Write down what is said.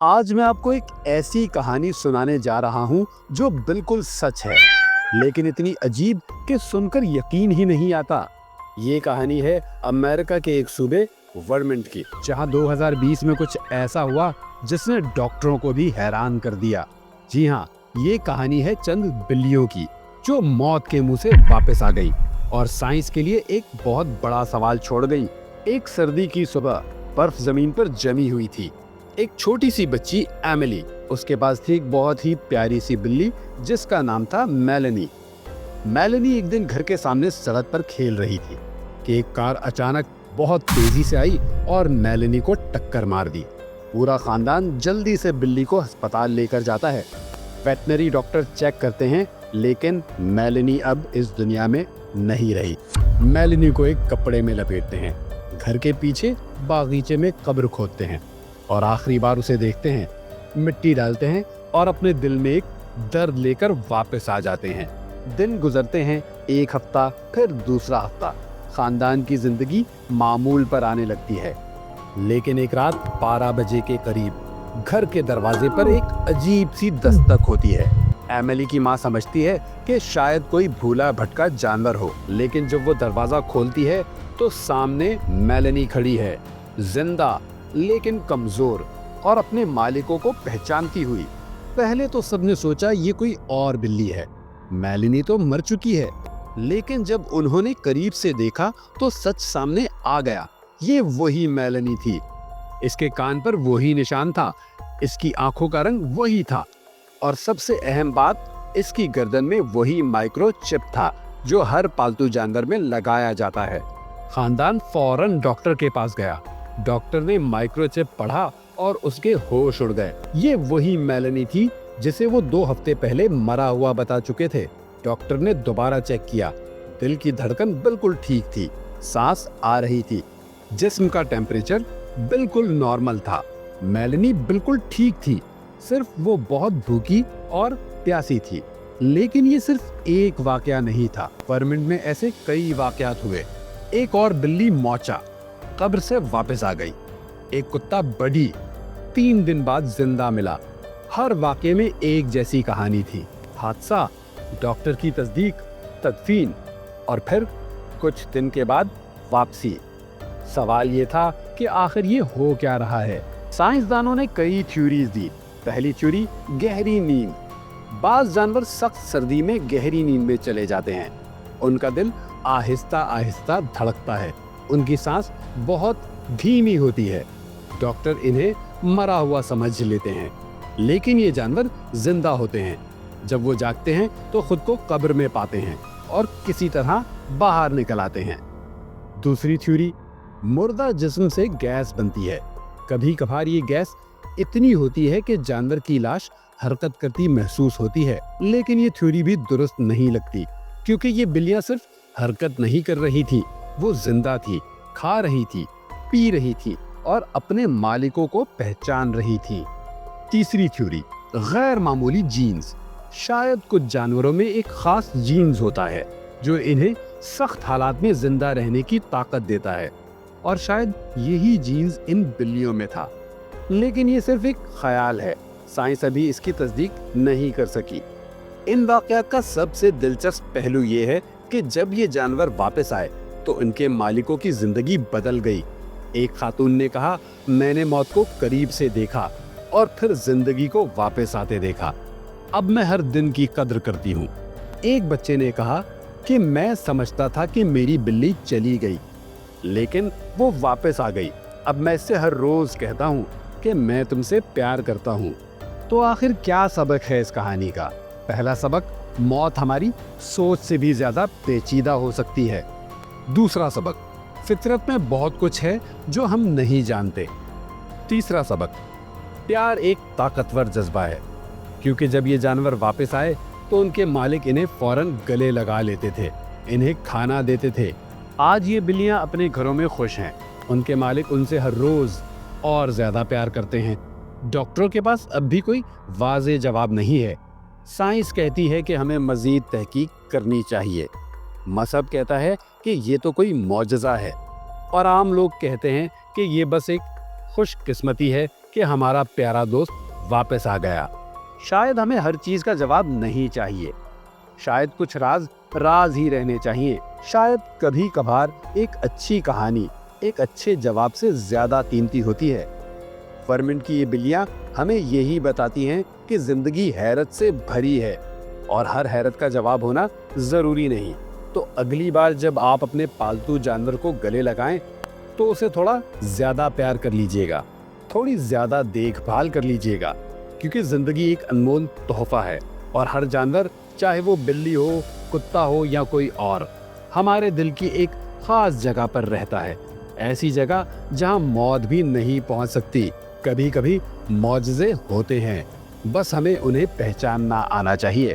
आज मैं आपको एक ऐसी कहानी सुनाने जा रहा हूं जो बिल्कुल सच है, लेकिन इतनी अजीब कि सुनकर यकीन ही नहीं आता। ये कहानी है अमेरिका के एक सूबे वर्मोंट की, जहां 2020 में कुछ ऐसा हुआ जिसने डॉक्टरों को भी हैरान कर दिया। जी हाँ, ये कहानी है चंद बिल्लियों की जो मौत के मुंह से वापस आ गई और साइंस के लिए एक बहुत बड़ा सवाल छोड़ गई। एक सर्दी की सुबह बर्फ जमीन पर जमी हुई थी। एक छोटी सी बच्ची एमिली, उसके पास थी एक बहुत ही प्यारी सी बिल्ली जिसका नाम था मेलेनी। मेलेनी एक दिन घर के सामने सड़क पर खेल रही थी कि एक कार अचानक बहुत तेजी से आई और मेलेनी को टक्कर मार दी। पूरा खानदान जल्दी से बिल्ली को अस्पताल लेकर जाता है। वेटनरी डॉक्टर चेक करते हैं, लेकिन मेलेनी अब इस दुनिया में नहीं रही। मेलेनी को एक कपड़े में लपेटते हैं, घर के पीछे बागीचे में कब्र खोदते हैं और आखिरी बार उसे देखते हैं, मिट्टी डालते हैं और अपने दिल में एक दर्द लेकर वापस आ जाते हैं। दिन गुजरते हैं, एक हफ्ता, फिर दूसरा हफ्ता। खानदान की जिंदगी मामूल पर आने लगती है, लेकिन एक रात 12 बजे के करीब घर के दरवाजे पर एक अजीब सी दस्तक होती है। एमिली की माँ समझती है कि शायद कोई भूला भटका जानवर हो, लेकिन जब वो दरवाजा खोलती है तो सामने मेलेनी खड़ी है, जिंदा लेकिन कमजोर और अपने मालिकों को पहचानती हुई। पहले तो सबने सोचा ये कोई और बिल्ली है, मेलेनी तो मर चुकी है। लेकिन जब उन्होंने करीब से देखा तो सच सामने आ गया, ये वही मेलेनी थी। इसके कान पर वही निशान था, इसकी आंखों का रंग वही था और सबसे अहम बात, इसकी गर्दन में वही माइक्रोचिप था जो हर पालतू जानवर में लगाया जाता है। खानदान फौरन डॉक्टर के पास गया। डॉक्टर ने माइक्रोचिप पढ़ा और उसके होश उड़ गए। ये वही मेलेनी थी जिसे वो 2 हफ्ते पहले मरा हुआ बता चुके थे। डॉक्टर ने दोबारा चेक किया, दिल की धड़कन बिल्कुल ठीक थी, सांस आ रही थी, जिस्म का टेम्परेचर बिल्कुल नॉर्मल था। मेलेनी बिल्कुल ठीक थी, सिर्फ वो बहुत भूखी और प्यासी थी। लेकिन ये सिर्फ एक वाकया नहीं था, वर्मोंट में ऐसे कई वाकयात हुए। एक और बिल्ली मोचा कब्र से वापस आ गई। एक कुत्ता बडी 3 दिन बाद जिंदा मिला। हर वाकये में एक जैसी कहानी थी, हादसा, डॉक्टर की तस्दीक, तदफीन और फिर कुछ दिन के बाद वापसी। सवाल ये था कि आखिर ये हो क्या रहा है। साइंसदानों ने कई थ्योरीज दी। पहली थ्योरी, गहरी नींद। बाज जानवर सख्त सर्दी में गहरी नींद में चले जाते हैं। उनका दिल आहिस्ता आहिस्ता धड़कता है, उनकी सांस बहुत धीमी होती है। डॉक्टर इन्हें मरा हुआ समझ लेते हैं, लेकिन ये जानवर जिंदा होते हैं। जब वो जागते हैं तो खुद को कब्र में पाते हैं और किसी तरह बाहर निकल आते हैं। दूसरी थ्योरी, मुर्दा जिस्म से गैस बनती है। कभी कभार ये गैस इतनी होती है कि जानवर की लाश हरकत करती महसूस होती है, लेकिन ये थ्योरी भी दुरुस्त नहीं लगती, क्योंकि ये बिल्लियां सिर्फ हरकत नहीं कर रही थी, वो जिंदा थी, खा रही थी, पी रही थी और अपने मालिकों को पहचान रही थी। तीसरी थ्योरी, गैर मामूली जीन्स। शायद कुछ जानवरों में एक खास जीन्स होता है जो इन्हें सख्त हालात में जिंदा रहने की ताकत देता है, और शायद यही जीन्स इन बिल्लियों में था। लेकिन ये सिर्फ एक ख्याल है, साइंस अभी इसकी तस्दीक नहीं कर सकी। इन वाकयात का सबसे दिलचस्प पहलू ये है कि जब ये जानवर वापस आए तो इनके मालिकों की जिंदगी बदल गई। एक खातून ने कहा, मैंने मौत को करीब से देखा और फिर जिंदगी को वापस आते देखा। अब मैं हर दिन की कद्र करती हूँ। एक बच्चे ने कहा कि मैं समझता था कि मेरी बिल्ली चली गई, लेकिन वो वापस आ गई। अब मैं इससे हर रोज कहता हूँ कि मैं तुमसे प्यार करता हूँ। तो आखिर क्या सबक है इस कहानी का? पहला सबक, मौत हमारी सोच से भी ज्यादा पेचीदा हो सकती है। दूसरा सबक, फितरत में बहुत कुछ है जो हम नहीं जानते। तीसरा सबक, प्यार एक ताकतवर जज्बा है, क्योंकि जब ये जानवर वापस आए तो उनके मालिक इन्हें फौरन गले लगा लेते थे, इन्हें खाना देते थे। आज ये बिल्लियां अपने घरों में खुश हैं, उनके मालिक उनसे हर रोज और ज्यादा प्यार करते हैं। डॉक्टरों के पास अब भी कोई वाज़ेह जवाब नहीं है। साइंस कहती है कि हमें मजीद तहकीक करनी चाहिए। मजहब कहता है कि ये तो कोई मौजज़ा है, और आम लोग कहते हैं कि ये बस एक खुशकिस्मती है کہ ہمارا پیارا دوست واپس آ گیا۔ شاید ہمیں ہر چیز کا جواب نہیں چاہیے، شاید کچھ راز راز ہی رہنے چاہیے، شاید کبھی کبھار ایک اچھی کہانی ایک اچھے جواب سے زیادہ قیمتی ہوتی ہے۔ فرمنٹ کی یہ بلیاں ہمیں یہی بتاتی ہیں کہ زندگی حیرت سے بھری ہے اور ہر حیرت کا جواب ہونا ضروری نہیں۔ تو اگلی بار جب آپ اپنے پالتو جانور کو گلے لگائیں تو اسے تھوڑا زیادہ پیار کر لیجئے گا، تھوڑی زیادہ دیکھ بھال کر لیجئے گا، کیونکہ زندگی ایک انمول تحفہ ہے اور ہر جانور، چاہے وہ بلی ہو، کتا ہو یا کوئی اور، ہمارے دل کی ایک خاص جگہ پر رہتا ہے، ایسی جگہ جہاں موت بھی نہیں پہنچ سکتی۔ کبھی کبھی معجزے ہوتے ہیں، بس ہمیں انہیں پہچاننا آنا چاہیے۔